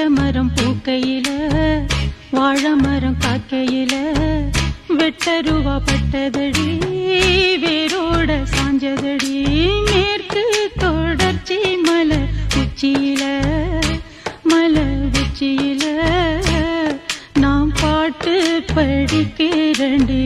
மரம் பூக்கையில வாழை மரம் காக்கையில வெட்டருவா பட்டதடி வேரோட சாஞ்சதடி மேற்கு தொடர்ச்சி மலை உச்சியில நாம் பாட்டு படிக்கிறண்டி